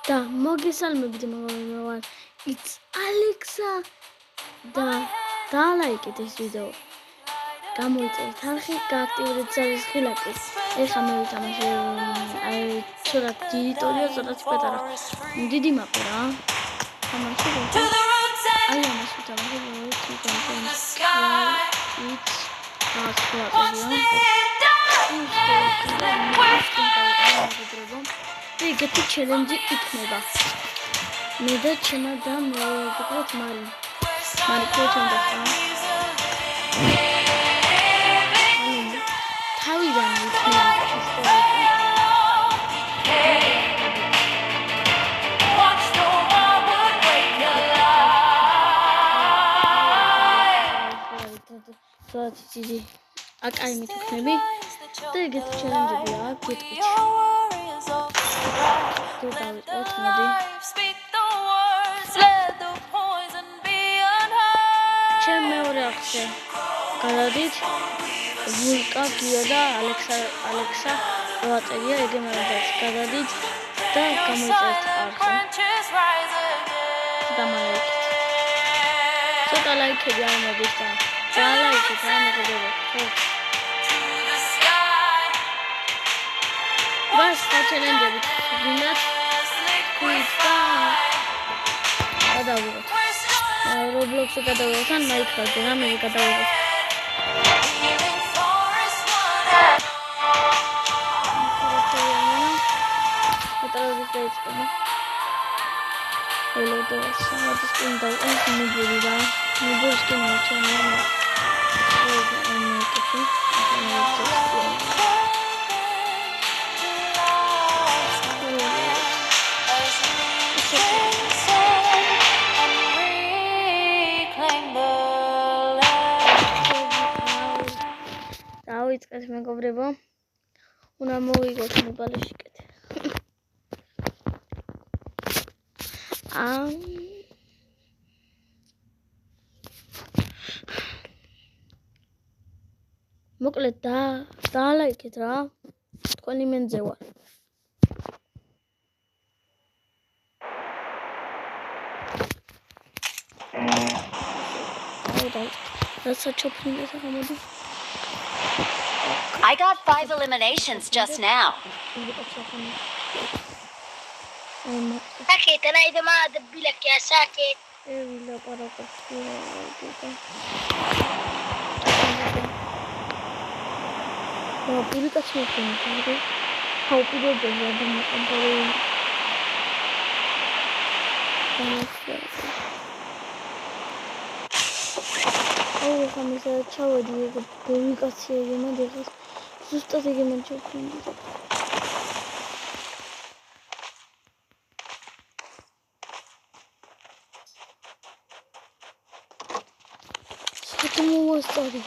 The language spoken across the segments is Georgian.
და მოგესალმებით მოგონებარ it's Alexa და დალაიკეთ ეს ვიდეო გამოიწერეთ არხი გააქტიურეთ ზარის ღილაკი ეხლა მე ვიტამაშე ცოტა ტერიტორია ცოტა პატარა დიდი მაპა რა თამაში აი ამას ვიტამაშე ეგეთი ჩელენჯი იქნება. მე და ჩემო და მოგეთ მარი ქოჩონდა ხა. თავიდან იქნება ისტორია. აკაი მithuknები და ეგეთი ჩელენჯები აქვს გეტყვით. ჩემ მეორე ახზე გადადით ვულკა გია და ალექსა როაწერია ეგემარადაც გადადით და გამოიწერეთ არხი და მალაიქით ცოტა ლაიქები არ მოდის და დალაიქეთ რა მეგობრებო ხო ვას ჩელენჯები გინდათ ქვით და გადავიღოთ Roblox-ը გადავიღოთ ან Minecraft-ը რამე გადავიღოთ Catalogul de aici, da? Hello, da, să mă discutăm, dar încă nu voi da. Nu voi schimba ce nu am. Am căci. Da, uite că se mă una mowigოთ მობალეშიკეთ. მოკლედ დალაიქეთ რა. თქვენი მენზე ვარ. I got 5 eliminations just now. Sakit, أنا إذا ما أدبي لك يا ساكت. لا بركة. بوري كاتشي كنتي. هاو بوري جزء من الأمبارين. أول خمسة شاودي بوري كاتشي ما دخل. زوجته تيجي من شوفين. Почему оставили?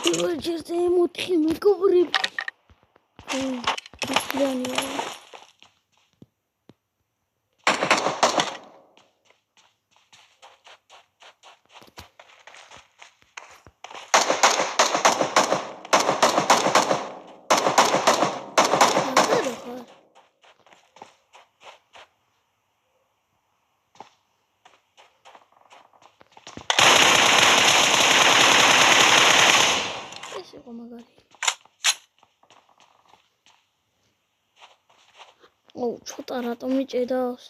Его черта ему тхими говорит. Oh, ცოტა რატომ მიჭედავს?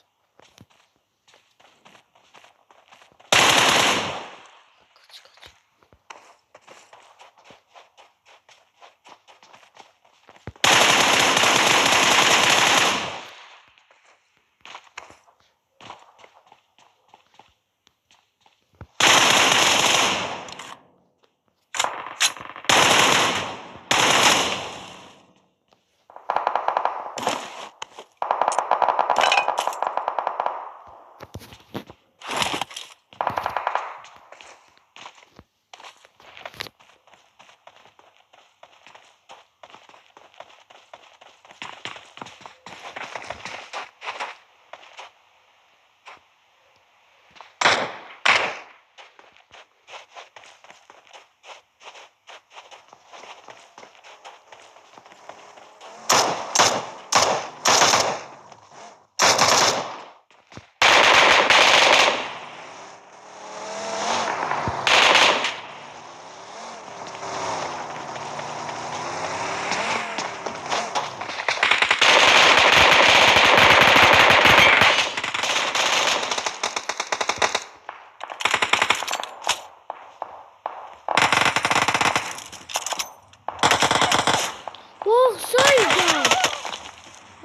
საიდან?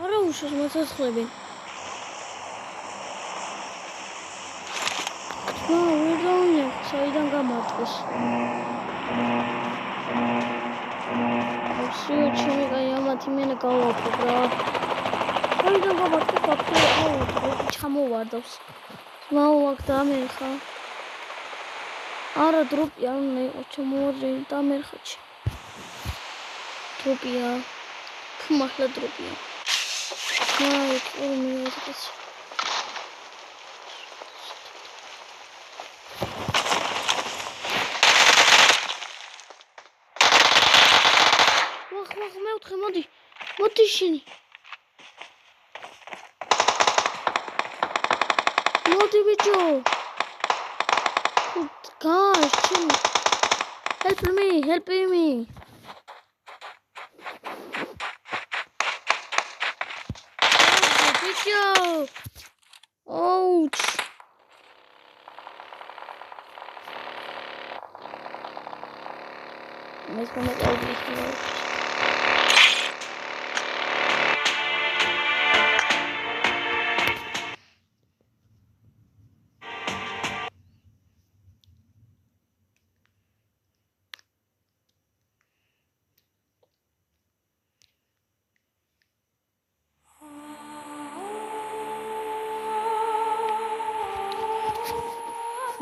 არა უშოს მოსასხლები. ვერ დავინახე, საიდან გამარტყეს. Всё, ჩემი კაი ამათ იმენა გავაფრთხ რა. საიდან გამარტყეს აფრთხილებ, ჩამოვარდავს. მაუაკ დამერხა. არა დროპი არ უნდა იყოს ჩამოვარდე დამერხაჩი. დროპია. მართლა დროპია. აი, ეს მეოთხე მოდი შენი. მოდი ბიჭო. Gosh, Jimmy. Help me. Oh, ouch. Let's go make all these clothes.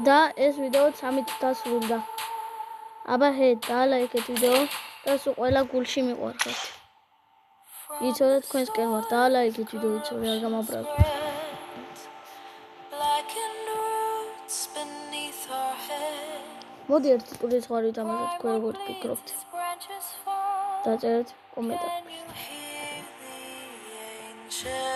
და ეს ვიდეო 3-ით დასრულდა. აბა დაალაიქეთ ვიდეო და სულ ყველა გულში მიყვარხართ. იცოდეთ თქვენს კენ ვარ, დაალაიქეთ ვიდეო, იცოდე არ გამაბრალდეთ. მოდი ერთი ტური ზღვარი დამაჟოთ, თქვენ როგორ ფიქრობთ. დაწერეთ კომენტარებში.